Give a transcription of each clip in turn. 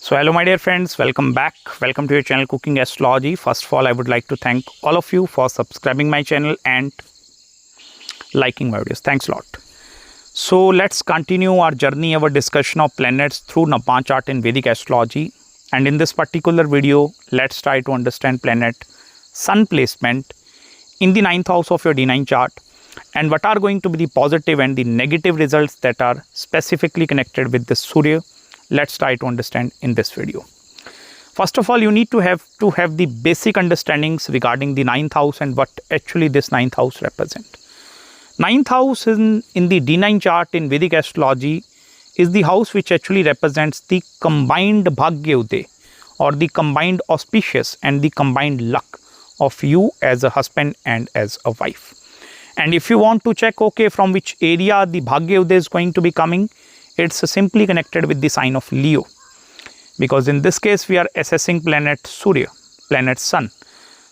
So hello my dear friends, welcome back. Welcome to your channel Cooking Astrology. First of all, I would like to thank all of you for subscribing my channel and liking my videos. Thanks a lot. So let's continue our journey, our discussion of planets through Navamsa Chart in Vedic Astrology. And in this particular video, let's try to understand planet Sun placement in the 9th house of your D-9 chart and what are going to be the positive and the negative results that are specifically connected with the Surya. Let's try to understand in this video. First of all, you need to have the basic understandings regarding the 9th house and what actually this 9th house represent. 9th house in the D9 chart in Vedic Astrology is the house which actually represents the combined Bhagyodaya or the combined auspicious and the combined luck of you as a husband and as a wife. And if you want to check, okay, from which area the Bhagyodaya is going to be coming, it's simply connected with the sign of Leo, because in this case we are assessing planet Surya, planet Sun.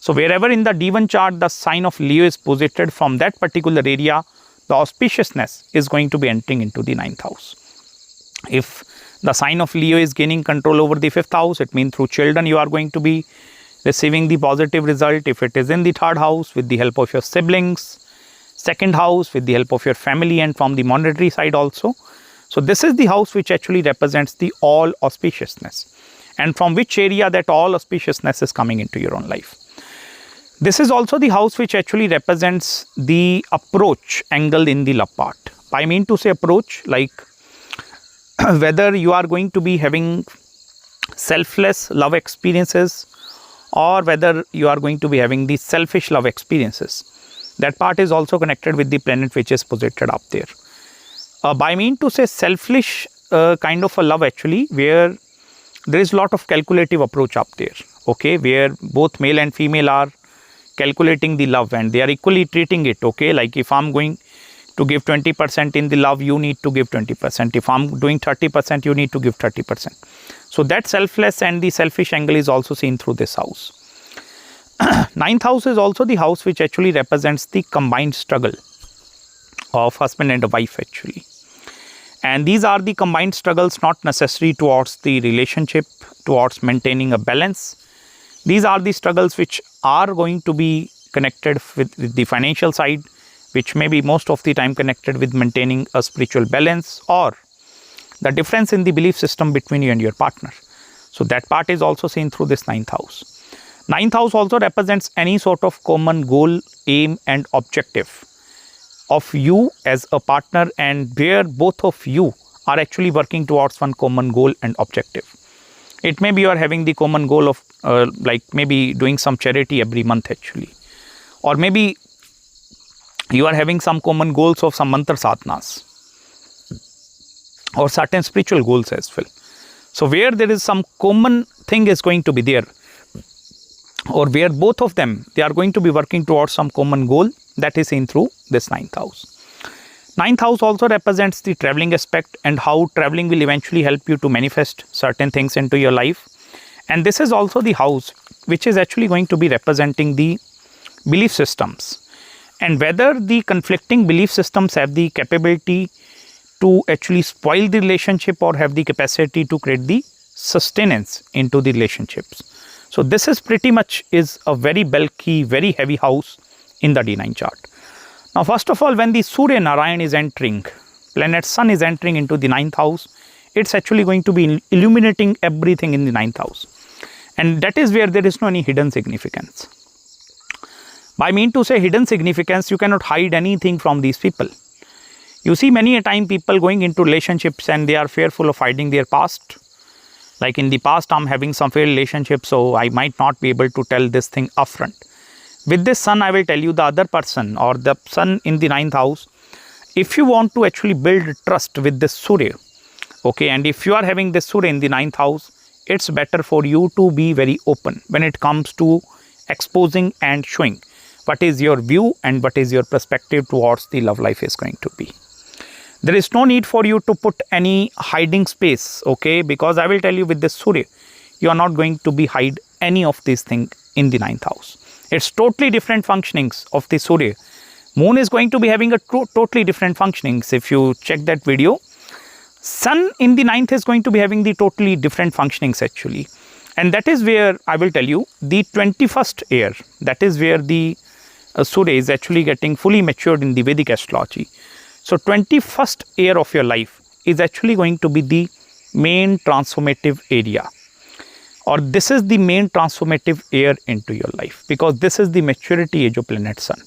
So wherever in the D1 chart the sign of Leo is posited, from that particular area the auspiciousness is going to be entering into the 9th house. If the sign of Leo is gaining control over the 5th house, it means through children you are going to be receiving the positive result. If it is in the 3rd house, with the help of your siblings, 2nd house with the help of your family, and from the monetary side also. So this is the house which actually represents the all auspiciousness, and from which area that all auspiciousness is coming into your own life. This is also the house which actually represents the approach angle in the love part. I mean to say approach, like whether you are going to be having selfless love experiences or whether you are going to be having the selfish love experiences. That part is also connected with the planet which is posited up there. By mean to say selfish kind of a love actually, where there is a lot of calculative approach up there, okay, where both male and female are calculating the love and they are equally treating it, okay, like if I'm going to give 20% in the love, you need to give 20%. If I'm doing 30%, you need to give 30%. So that selfless and the selfish angle is also seen through this house. 9th house is also the house which actually represents the combined struggle of husband and a wife actually. And these are the combined struggles not necessary towards the relationship, towards maintaining a balance. These are the struggles which are going to be connected with the financial side, which may be most of the time connected with maintaining a spiritual balance or the difference in the belief system between you and your partner. So that part is also seen through this 9th house. 9th house also represents any sort of common goal, aim and objective of you as a partner, and where both of you are actually working towards one common goal and objective. It may be you are having the common goal of like maybe doing some charity every month actually, or maybe you are having some common goals of some mantra sadhanas or certain spiritual goals as well. So where there is some common thing is going to be there, or where both of them they are going to be working towards some common goal, that is seen through this 9th house. 9th house also represents the traveling aspect and how traveling will eventually help you to manifest certain things into your life. And this is also the house which is actually going to be representing the belief systems, and whether the conflicting belief systems have the capability to actually spoil the relationship or have the capacity to create the sustenance into the relationships. So this is pretty much is a very bulky, very heavy house in the D9 chart. Now first of all, when the Surya Narayan is entering, planet Sun is entering into the 9th house, it's actually going to be illuminating everything in the 9th house. And that is where there is no any hidden significance. By mean to say hidden significance, you cannot hide anything from these people. You see many a time people going into relationships and they are fearful of hiding their past. Like in the past I'm having some failed relationship, so I might not be able to tell this thing upfront. With this Sun, I will tell you the other person or the Sun in the 9th house, if you want to actually build trust with this Surya, okay, and if you are having this Surya in the 9th house, it's better for you to be very open when it comes to exposing and showing what is your view and what is your perspective towards the love life is going to be. There is no need for you to put any hiding space, okay, because I will tell you with this Surya, you are not going to be hide any of these things in the 9th house. It's totally different functionings of the Surya. Moon is going to be having a totally different functionings. If you check that video, Sun in the ninth is going to be having the totally different functionings actually. And that is where I will tell you the 21st year, that is where the Surya is actually getting fully matured in the Vedic astrology. So 21st year of your life is actually going to be the main transformative area, or this is the main transformative year into your life, because this is the maturity age of planet Sun.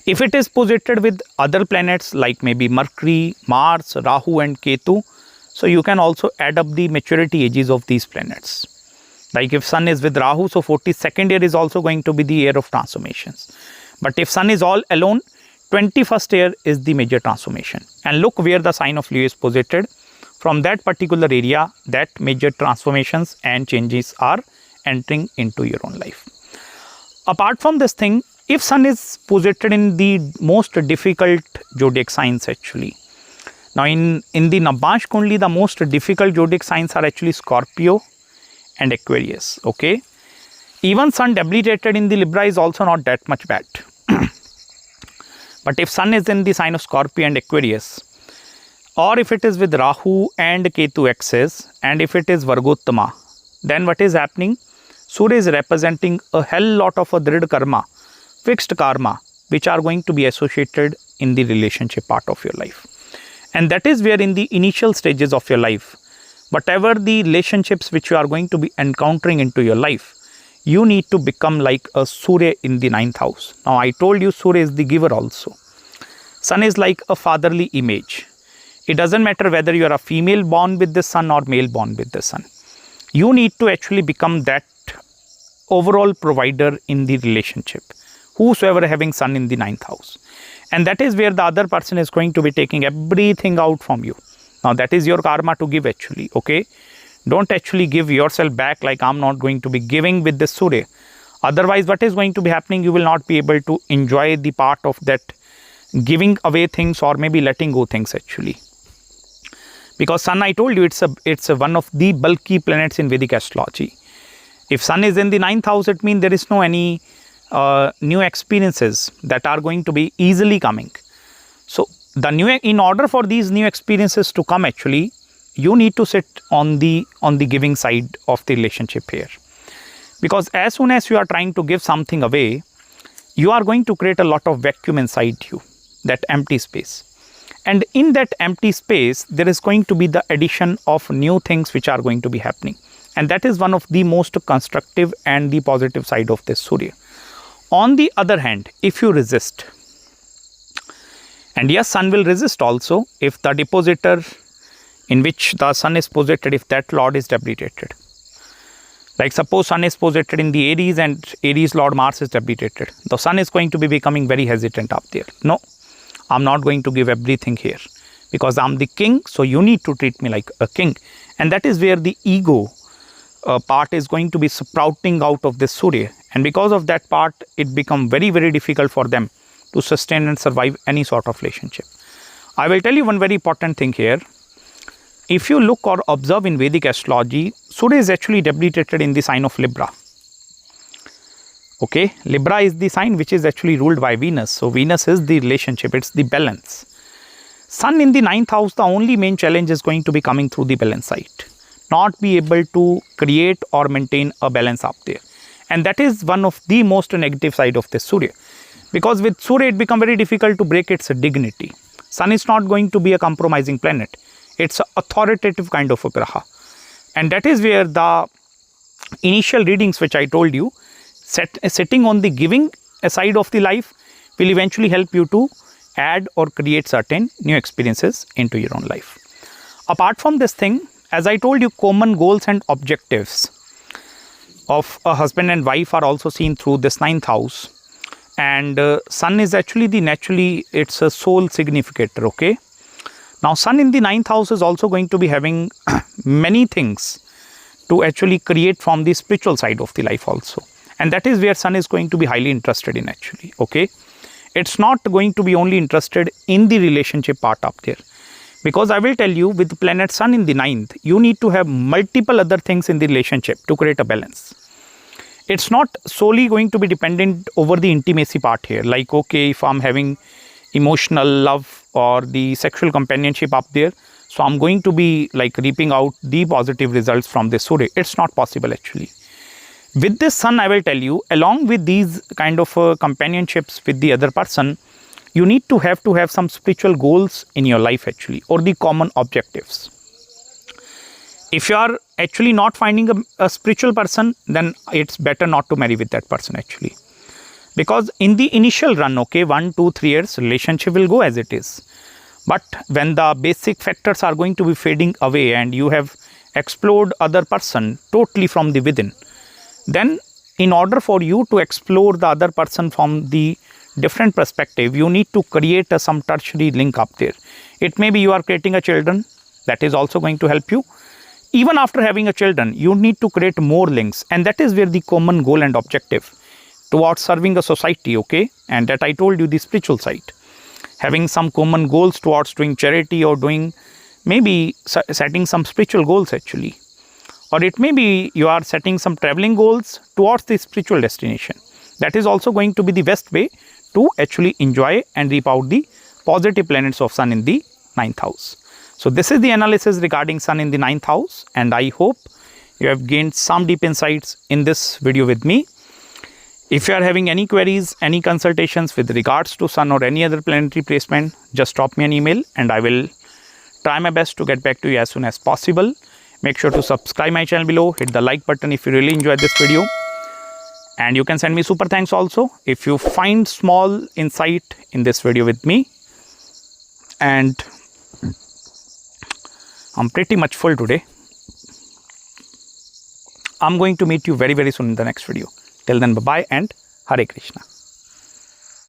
If it is posited with other planets like maybe Mercury, Mars, Rahu and Ketu, so you can also add up the maturity ages of these planets. Like if Sun is with Rahu, so 42nd year is also going to be the year of transformations. But if Sun is all alone, 21st year is the major transformation. And look where the sign of Leo is posited. From that particular area, that major transformations and changes are entering into your own life. Apart from this thing, if Sun is posited in the most difficult zodiac signs actually. Now in the Navamsha Kundali, the most difficult zodiac signs are actually Scorpio and Aquarius, okay. Even Sun debilitated in the Libra is also not that much bad. But if Sun is in the sign of Scorpio and Aquarius, or if it is with Rahu and Ketu axis, and if it is Vargottama, then what is happening? Surya is representing a hell lot of a drid karma, fixed karma, which are going to be associated in the relationship part of your life. And that is where in the initial stages of your life, whatever the relationships which you are going to be encountering into your life, you need to become like a Surya in the 9th house. Now I told you Surya is the giver also. Sun is like a fatherly image. It doesn't matter whether you are a female born with the Sun or male born with the Sun. You need to actually become that overall provider in the relationship, whosoever having Sun in the 9th house. And that is where the other person is going to be taking everything out from you. Now that is your karma to give actually, okay. Don't actually give yourself back like I'm not going to be giving with the Surya. Otherwise what is going to be happening, you will not be able to enjoy the part of that giving away things or maybe letting go things actually. Because Sun, I told you, it's one of the bulky planets in Vedic astrology. If Sun is in the 9th house, it means there is no any new experiences that are going to be easily coming. So in order for these new experiences to come actually, you need to sit on the giving side of the relationship here. Because as soon as you are trying to give something away, you are going to create a lot of vacuum inside you, that empty space. And in that empty space, there is going to be the addition of new things which are going to be happening. And that is one of the most constructive and the positive side of this Surya. On the other hand, if you resist, and yes, Sun will resist also if the depositor in which the Sun is posited, if that Lord is debilitated. Like suppose Sun is posited in the Aries and Aries Lord Mars is debilitated. The Sun is going to be becoming very hesitant up there. No, I'm not going to give everything here because I'm the king, so you need to treat me like a king. And that is where the ego part is going to be sprouting out of this Surya. And because of that part, it becomes very, very difficult for them to sustain and survive any sort of relationship. I will tell you one very important thing here. If you look or observe in Vedic astrology, Surya is actually debilitated in the sign of Libra. Okay, Libra is the sign which is actually ruled by Venus. So Venus is the relationship, it's the balance. Sun in the 9th house, the only main challenge is going to be coming through the balance side. Not be able to create or maintain a balance up there. And that is one of the most negative side of this Surya. Because with Surya, it becomes very difficult to break its dignity. Sun is not going to be a compromising planet. It's an authoritative kind of a graha. And that is where the initial readings which I told you, sitting on the giving side of the life will eventually help you to add or create certain new experiences into your own life. Apart from this thing, as I told you, common goals and objectives of a husband and wife are also seen through this 9th house. And Sun is actually it's a soul significator, okay. Now Sun in the 9th house is also going to be having many things to actually create from the spiritual side of the life also. And that is where Sun is going to be highly interested in actually, okay. It's not going to be only interested in the relationship part up there. Because I will tell you, with the planet Sun in the 9th, you need to have multiple other things in the relationship to create a balance. It's not solely going to be dependent over the intimacy part here. Like, okay, if I'm having emotional love or the sexual companionship up there, so I'm going to be like reaping out the positive results from this Surya. It's not possible actually. With this Sun, I will tell you, along with these kind of companionships with the other person, you need to have some spiritual goals in your life actually, or the common objectives. If you are actually not finding a spiritual person, then it's better not to marry with that person actually. Because in the initial run, okay, 1, 2, 3 years, relationship will go as it is. But when the basic factors are going to be fading away and you have explored other person totally from the within, then in order for you to explore the other person from the different perspective, you need to create some tertiary link up there. It may be you are creating a children, that is also going to help you. Even after having a children, you need to create more links, and that is where the common goal and objective towards serving a society, okay, and that I told you the spiritual side. Having some common goals towards doing charity or doing maybe setting some spiritual goals actually. Or it may be you are setting some traveling goals towards the spiritual destination. That is also going to be the best way to actually enjoy and reap out the positive planets of Sun in the 9th house. So this is the analysis regarding Sun in the 9th house, and I hope you have gained some deep insights in this video with me. If you are having any queries, any consultations with regards to Sun or any other planetary placement, just drop me an email and I will try my best to get back to you as soon as possible. Make sure to subscribe my channel below, hit the like button if you really enjoyed this video. And you can send me super thanks also if you find small insight in this video with me. And I'm pretty much full today. I'm going to meet you very soon in the next video. Till then, bye-bye and Hare Krishna.